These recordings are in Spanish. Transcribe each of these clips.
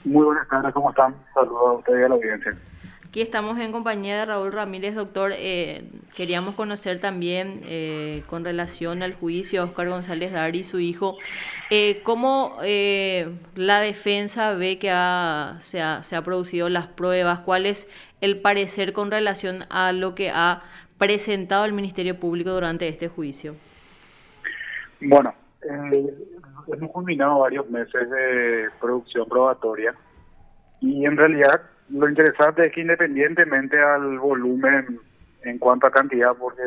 Muy buenas tardes, ¿cómo están? Saludos a ustedes y a la audiencia. Aquí estamos en compañía de Raúl Ramírez, doctor. Queríamos conocer también con relación al juicio a Óscar González Dar y su hijo, cómo la defensa ve que se ha producido las pruebas, cuál es el parecer con relación a lo que ha presentado el Ministerio Público durante este juicio. Bueno, hemos culminado varios meses de producción probatoria y en realidad lo interesante es que independientemente al volumen en cuanto a cantidad, porque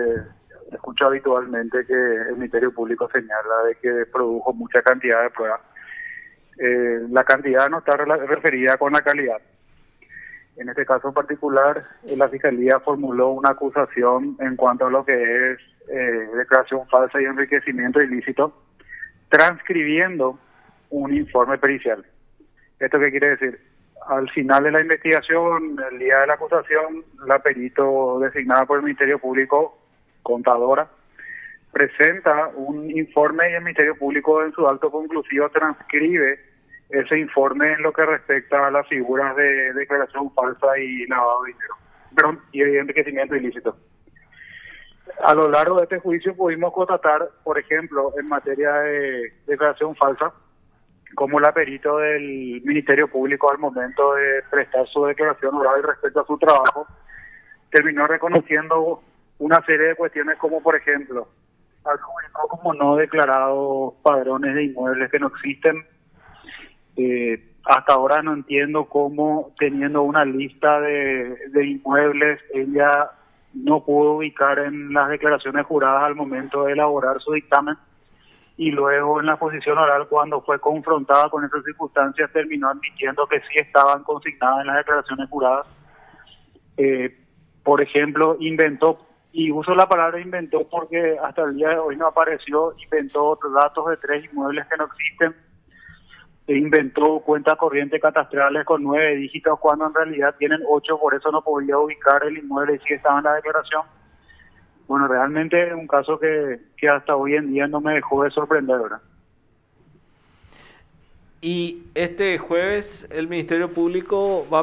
escucho habitualmente que el Ministerio Público señala de que produjo mucha cantidad de pruebas, la cantidad no está referida con la calidad. En este caso en particular, la Fiscalía formuló una acusación en cuanto a lo que es declaración falsa y enriquecimiento ilícito, transcribiendo un informe pericial. ¿Esto qué quiere decir? Al final de la investigación, el día de la acusación, la perito designada por el Ministerio Público, contadora, presenta un informe y el Ministerio Público en su acto conclusivo transcribe ese informe en lo que respecta a las figuras de declaración falsa y lavado de dinero, perdón, y enriquecimiento ilícito. A lo largo de este juicio pudimos constatar, por ejemplo, en materia de declaración falsa, como la perito del Ministerio Público al momento de prestar su declaración oral respecto a su trabajo, terminó reconociendo una serie de cuestiones como, por ejemplo, adjudicó como no declarados padrones de inmuebles que no existen. Hasta ahora no entiendo cómo, teniendo una lista de inmuebles, ella no pudo ubicar en las declaraciones juradas al momento de elaborar su dictamen y luego en la exposición oral, cuando fue confrontada con esas circunstancias, terminó admitiendo que sí estaban consignadas en las declaraciones juradas. Por ejemplo, inventó, y uso la palabra inventó porque hasta el día de hoy no apareció, inventó datos de 3 inmuebles que no existen, inventó cuentas corrientes catastrales con 9 dígitos cuando en realidad tienen 8, por eso no podía ubicar el inmueble y sí estaba en la declaración. Bueno, realmente es un caso que hasta hoy en día no me dejó de sorprender, ¿verdad? Y este jueves el Ministerio Público va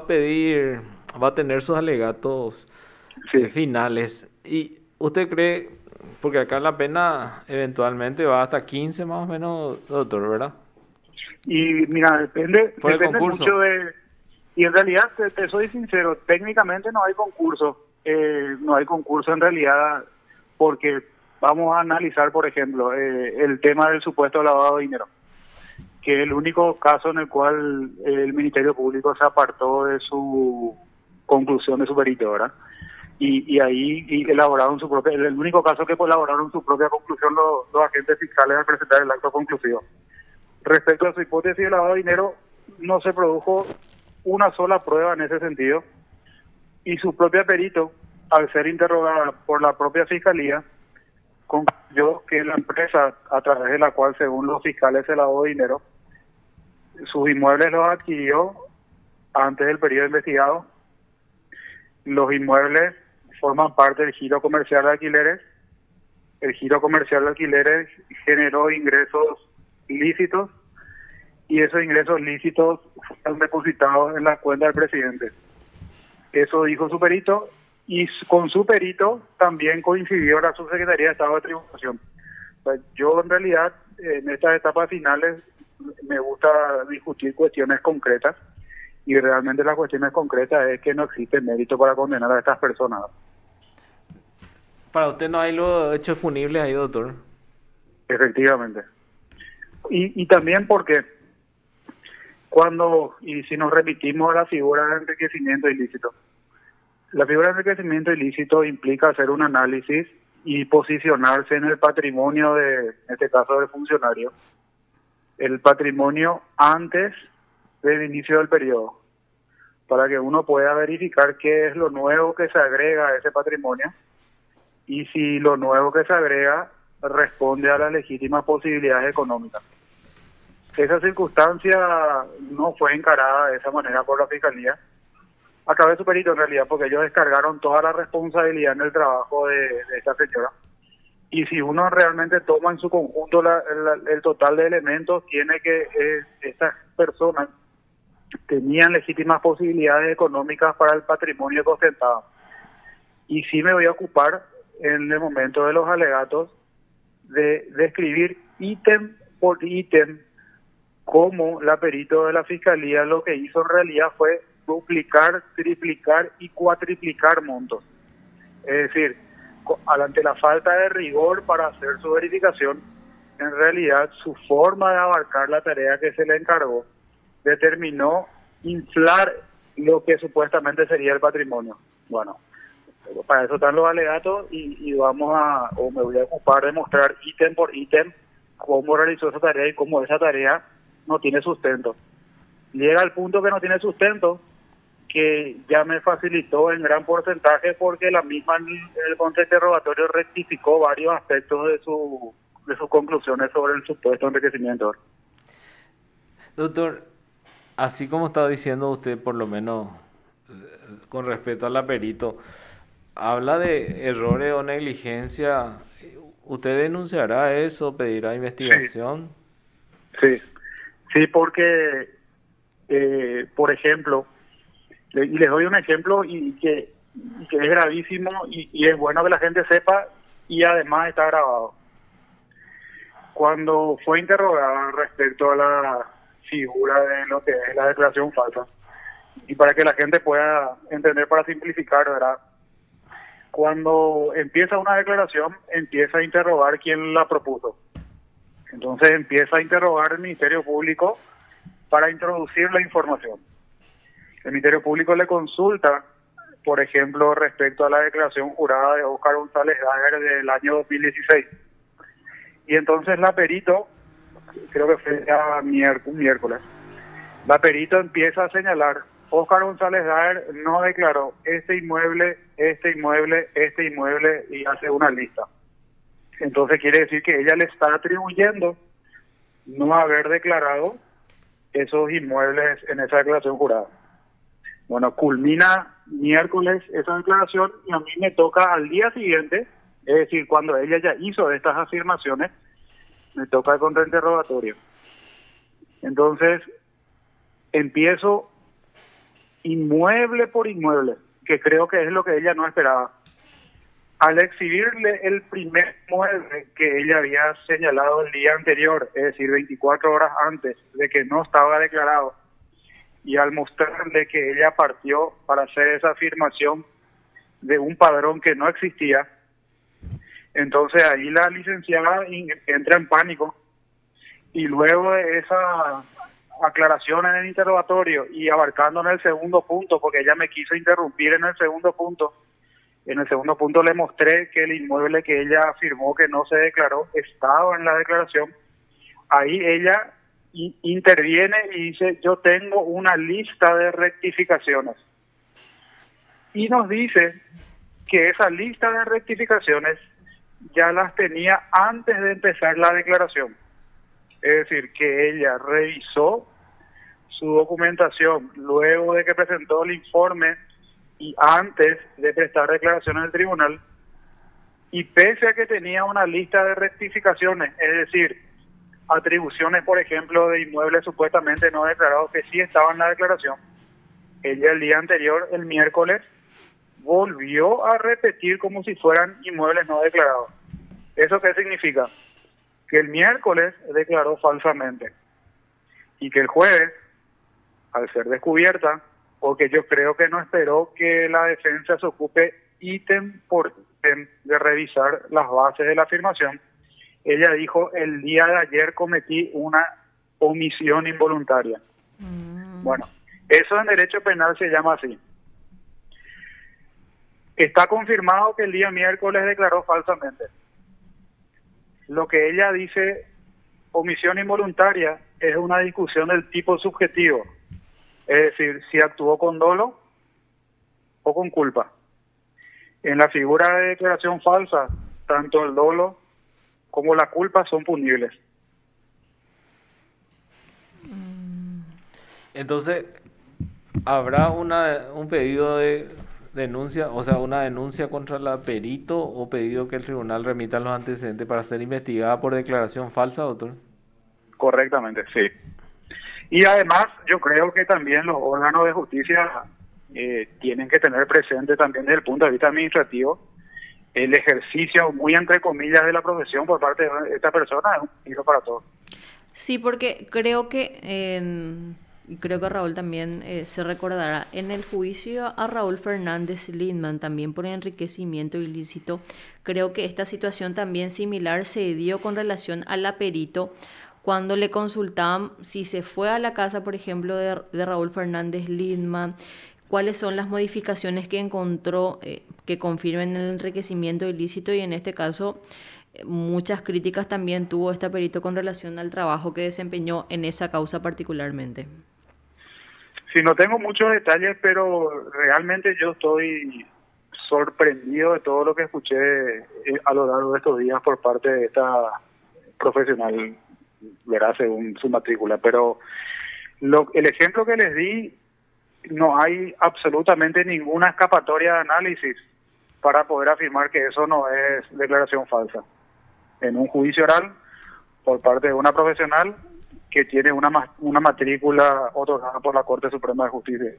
a tener sus alegatos Sí. finales. ¿Y usted cree, porque acá la pena eventualmente va hasta 15 más o menos, doctor, ¿verdad? Y mira, Por el depende concurso. mucho de... Y en realidad, te soy sincero, técnicamente no hay concurso. No hay concurso en realidad porque vamos a analizar, por ejemplo, el tema del supuesto lavado de dinero, que es el único caso en el cual el Ministerio Público se apartó de su conclusión de su perito, ¿verdad? Y ahí elaboraron su propia, el único caso que elaboraron su propia conclusión los agentes fiscales al presentar el acto conclusivo. Respecto a su hipótesis de lavado de dinero, no se produjo una sola prueba en ese sentido y su propia perito, al ser interrogada por la propia fiscalía, concluyó que la empresa a través de la cual, según los fiscales, se lavó dinero, sus inmuebles los adquirió antes del periodo investigado. Los inmuebles forman parte del giro comercial de alquileres. El giro comercial de alquileres generó ingresos lícitos y esos ingresos lícitos fueron depositados en la cuenta del presidente. Eso dijo su perito y con su perito también coincidió la Subsecretaría de Estado de Tributación. O sea, yo en realidad en estas etapas finales me gusta discutir cuestiones concretas y realmente las cuestiones concretas es que no existe mérito para condenar a estas personas. Para usted no hay los hechos punibles ahí, doctor. Efectivamente. Y también porque cuando, y si nos remitimos a la figura de enriquecimiento ilícito, la figura de enriquecimiento ilícito implica hacer un análisis y posicionarse en el patrimonio de, en este caso, del funcionario, el patrimonio antes del inicio del periodo, para que uno pueda verificar qué es lo nuevo que se agrega a ese patrimonio y si lo nuevo que se agrega responde a las legítimas posibilidades económicas. Esa circunstancia no fue encarada de esa manera por la Fiscalía, a través de su perito en realidad, porque ellos descargaron toda la responsabilidad en el trabajo de esta señora. Y si uno realmente toma en su conjunto el total de elementos, tiene que estas personas tenían legítimas posibilidades económicas para el patrimonio que ostentaban. Y sí me voy a ocupar en el momento de los alegatos de describir ítem por ítem cómo la perito de la Fiscalía lo que hizo en realidad fue duplicar, triplicar y cuatriplicar montos. Es decir, ante la falta de rigor para hacer su verificación, en realidad su forma de abarcar la tarea que se le encargó determinó inflar lo que supuestamente sería el patrimonio. Bueno, para eso están los alegatos y me voy a ocupar de mostrar ítem por ítem cómo realizó esa tarea y cómo esa tarea no tiene sustento. Llega al punto que no tiene sustento, que ya me facilitó en gran porcentaje porque la misma el contrainterrogatorio rectificó varios aspectos de sus conclusiones sobre el supuesto enriquecimiento. Doctor, así como está diciendo usted, por lo menos con respecto a la perito, habla de errores o negligencia. ¿Usted denunciará eso? ¿Pedirá investigación? Sí, porque, por ejemplo, y les doy un ejemplo y que es gravísimo y es bueno que la gente sepa y además está grabado. Cuando fue interrogada respecto a la figura de lo que es la declaración falsa, y para que la gente pueda entender, para simplificar, ¿verdad? Cuando empieza una declaración, empieza a interrogar quién la propuso. Entonces empieza a interrogar el Ministerio Público para introducir la información. El Ministerio Público le consulta, por ejemplo, respecto a la declaración jurada de Óscar González Daer del año 2016. Y entonces la perito, creo que fue ya un miércoles, la perito empieza a señalar: Óscar González Daer no declaró este inmueble, y hace una lista. Entonces quiere decir que ella le está atribuyendo no haber declarado esos inmuebles en esa declaración jurada. Bueno, culmina miércoles esa declaración y a mí me toca al día siguiente, es decir, cuando ella ya hizo estas afirmaciones, me toca el contrainterrogatorio. Entonces, empiezo inmueble por inmueble, que creo que es lo que ella no esperaba. Al exhibirle el primer inmueble que ella había señalado el día anterior, es decir, 24 horas antes de que no estaba declarado, y al mostrarle que ella partió para hacer esa afirmación de un padrón que no existía, entonces ahí la licenciada entra en pánico y luego de esa aclaración en el interrogatorio y abarcando en el segundo punto, porque ella me quiso interrumpir en el segundo punto le mostré que el inmueble que ella afirmó que no se declaró estaba en la declaración. Ahí ella interviene y dice: yo tengo una lista de rectificaciones, y nos dice que esa lista de rectificaciones ya las tenía antes de empezar la declaración. Es decir, que ella revisó su documentación luego de que presentó el informe y antes de prestar declaración en el tribunal, y pese a que tenía una lista de rectificaciones, es decir, atribuciones, por ejemplo, de inmuebles supuestamente no declarados que sí estaban en la declaración, ella el día anterior, el miércoles, volvió a repetir como si fueran inmuebles no declarados. ¿Eso qué significa? Que el miércoles declaró falsamente y que el jueves, al ser descubierta, porque yo creo que no esperó que la defensa se ocupe ítem por ítem de revisar las bases de la afirmación, ella dijo: el día de ayer cometí una omisión involuntaria. Bueno, eso en derecho penal se llama así. Está confirmado que el día miércoles declaró falsamente. Lo que ella dice, omisión involuntaria, es una discusión del tipo subjetivo. Es decir, si actuó con dolo o con culpa. En la figura de declaración falsa, tanto el dolo como la culpa son punibles. Entonces, ¿habrá un pedido de denuncia, o sea, una denuncia contra la perito, o pedido que el tribunal remita los antecedentes para ser investigada por declaración falsa, doctor? Correctamente, sí. Y además yo creo que también los órganos de justicia tienen que tener presente también desde el punto de vista administrativo el ejercicio muy entre comillas de la profesión por parte de esta persona es un peligro para todos. Sí, porque creo que, y creo que Raúl también se recordará, en el juicio a Raúl Fernández Lindman, también por enriquecimiento ilícito, creo que esta situación también similar se dio con relación al aperito, cuando le consultaban si se fue a la casa, por ejemplo, de Raúl Fernández Lindman, cuáles son las modificaciones que encontró que confirmen el enriquecimiento ilícito, y en este caso muchas críticas también tuvo este perito con relación al trabajo que desempeñó en esa causa particularmente. Sí, no tengo muchos detalles, pero realmente yo estoy sorprendido de todo lo que escuché a lo largo de estos días por parte de esta profesional, verá, según su matrícula. Pero el ejemplo que les di, no hay absolutamente ninguna escapatoria de análisis para poder afirmar que eso no es declaración falsa. En un juicio oral, por parte de una profesional que tiene una matrícula otorgada por la Corte Suprema de Justicia.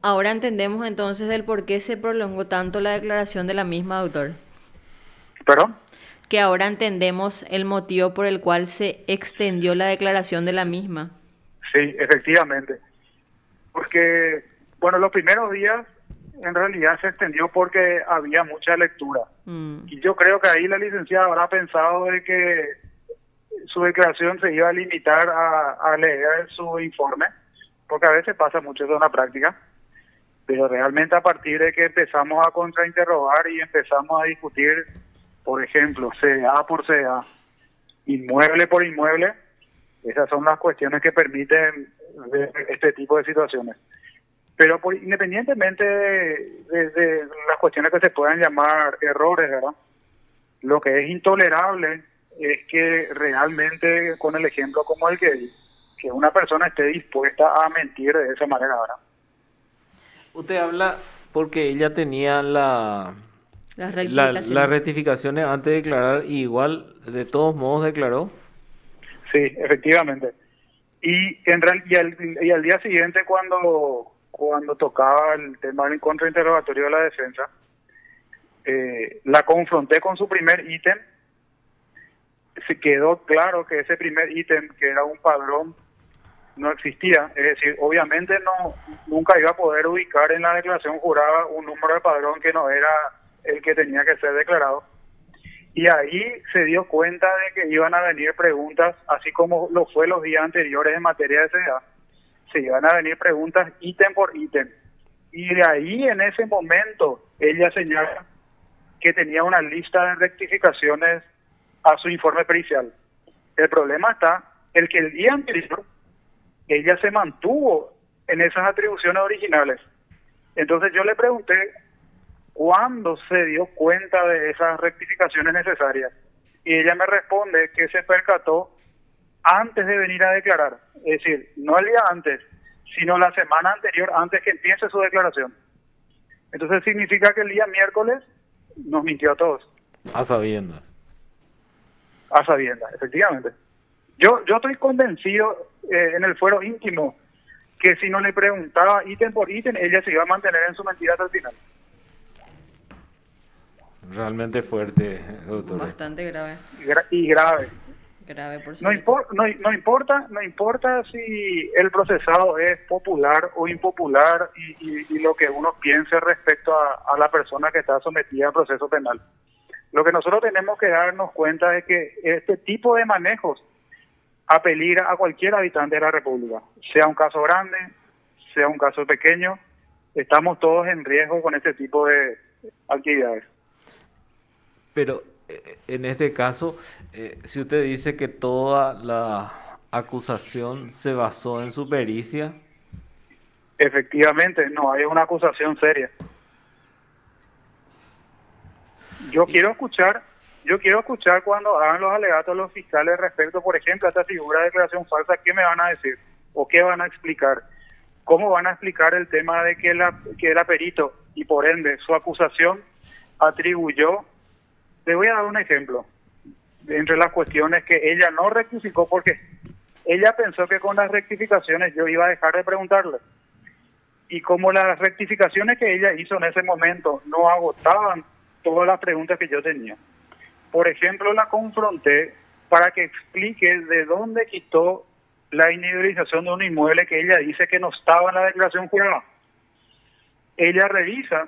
Ahora entendemos entonces el por qué se prolongó tanto la declaración de la misma, doctor. ¿Perdón? Que ahora entendemos el motivo por el cual se extendió la declaración de la misma. Sí, efectivamente. Porque, bueno, los primeros días en realidad se extendió porque había mucha lectura. Y yo creo que ahí la licenciada habrá pensado de que su declaración se iba a limitar a leer su informe, porque a veces pasa mucho eso en la práctica, pero realmente a partir de que empezamos a contrainterrogar y empezamos a discutir, por ejemplo, CDA por CDA, inmueble por inmueble, esas son las cuestiones que permiten ver este tipo de situaciones. Pero independientemente de las cuestiones que se puedan llamar errores, ¿verdad? Lo que es intolerable es que realmente, con el ejemplo como el que di, que una persona esté dispuesta a mentir de esa manera, ¿verdad? Usted habla porque ella tenía las rectificaciones antes de declarar, y igual de todos modos declaró. Sí, efectivamente. Y al día siguiente, cuando tocaba el tema del contrainterrogatorio de la defensa, la confronté con su primer ítem. Se quedó claro que ese primer ítem, que era un padrón, no existía. Es decir, obviamente nunca iba a poder ubicar en la declaración jurada un número de padrón que no era el que tenía que ser declarado. Y ahí se dio cuenta de que iban a venir preguntas, así como lo fue los días anteriores en materia de CDA. Se iban a venir preguntas ítem por ítem. Y de ahí, en ese momento, ella señala que tenía una lista de rectificaciones a su informe pericial. El problema está en que el día anterior ella se mantuvo en esas atribuciones originales. Entonces yo le pregunté cuándo se dio cuenta de esas rectificaciones necesarias, y ella me responde que se percató antes de venir a declarar, es decir, no el día antes, sino la semana anterior, antes que empiece su declaración. Entonces significa que el día miércoles nos mintió a todos. A sabiendas. A sabiendas, efectivamente. Yo estoy convencido en el fuero íntimo que si no le preguntaba ítem por ítem, ella se iba a mantener en su mentira hasta el final. Realmente fuerte, doctor. Bastante grave. Y grave. Grave, por no importa si el procesado es popular o impopular y lo que uno piense respecto a la persona que está sometida al proceso penal. Lo que nosotros tenemos que darnos cuenta es que este tipo de manejos apeligra a cualquier habitante de la República, sea un caso grande, sea un caso pequeño, estamos todos en riesgo con este tipo de actividades. Pero en este caso, si usted dice que toda la acusación se basó en su pericia. Efectivamente, no hay una acusación seria. Yo quiero escuchar cuando hagan los alegatos los fiscales respecto, por ejemplo, a esta figura de declaración falsa, ¿qué me van a decir? ¿O qué van a explicar? ¿Cómo van a explicar el tema de que el perito y por ende su acusación atribuyó? Le voy a dar un ejemplo. Entre las cuestiones que ella no rectificó, porque ella pensó que con las rectificaciones yo iba a dejar de preguntarle. Y como las rectificaciones que ella hizo en ese momento no agotaban todas las preguntas que yo tenía. Por ejemplo, la confronté para que explique de dónde quitó la individualización de un inmueble que ella dice que no estaba en la declaración jurada. Ella revisa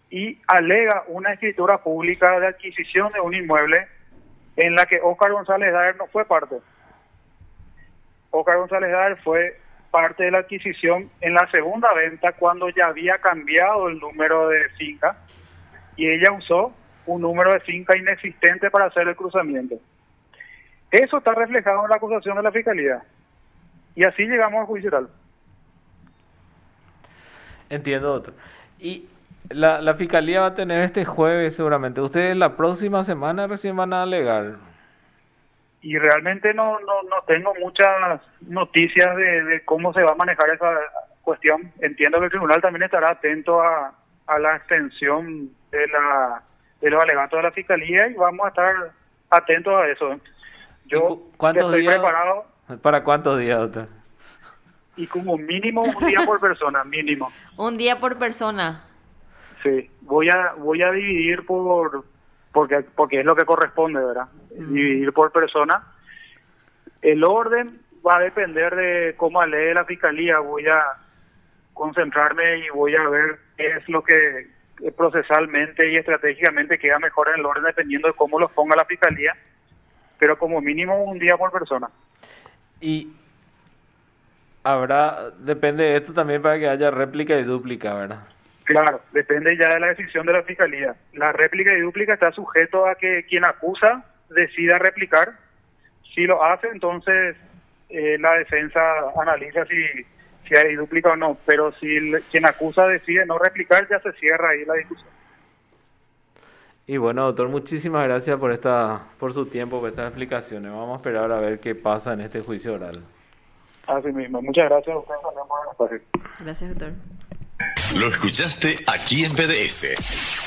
y alega una escritura pública de adquisición de un inmueble en la que Óscar González Daer no fue parte. Óscar González Daer fue parte de la adquisición en la segunda venta cuando ya había cambiado el número de finca y ella usó un número de finca inexistente para hacer el cruzamiento. Eso está reflejado en la acusación de la Fiscalía. Y así llegamos al juicio oral. Entiendo, doctor. Y la Fiscalía va a tener este jueves seguramente. Ustedes la próxima semana recién van a alegar. Y realmente no tengo muchas noticias de cómo se va a manejar esa cuestión. Entiendo que el tribunal también estará atento a la extensión de los alegatos de la Fiscalía y vamos a estar atentos a eso. Yo estoy preparado. ¿Para cuántos días, doctor? Y como mínimo un día por persona, mínimo. Un día por persona. Sí, voy a dividir porque es lo que corresponde, ¿verdad? Dividir por persona. El orden va a depender de cómo lee la Fiscalía. Voy a concentrarme y voy a ver qué es lo que procesalmente y estratégicamente queda mejor en el orden dependiendo de cómo los ponga la Fiscalía, pero como mínimo un día por persona. Y depende de esto también para que haya réplica y dúplica, ¿verdad? Claro, depende ya de la decisión de la Fiscalía. La réplica y dúplica está sujeto a que quien acusa decida replicar. Si lo hace, entonces la defensa analiza si hay dúplica o no. Pero si quien acusa decide no replicar, ya se cierra ahí la discusión. Y bueno, doctor, muchísimas gracias por su tiempo, por estas explicaciones. Vamos a esperar a ver qué pasa en este juicio oral. Así mismo. Muchas gracias a ustedes también por el espacio. Gracias, doctor. Lo escuchaste aquí en PDS.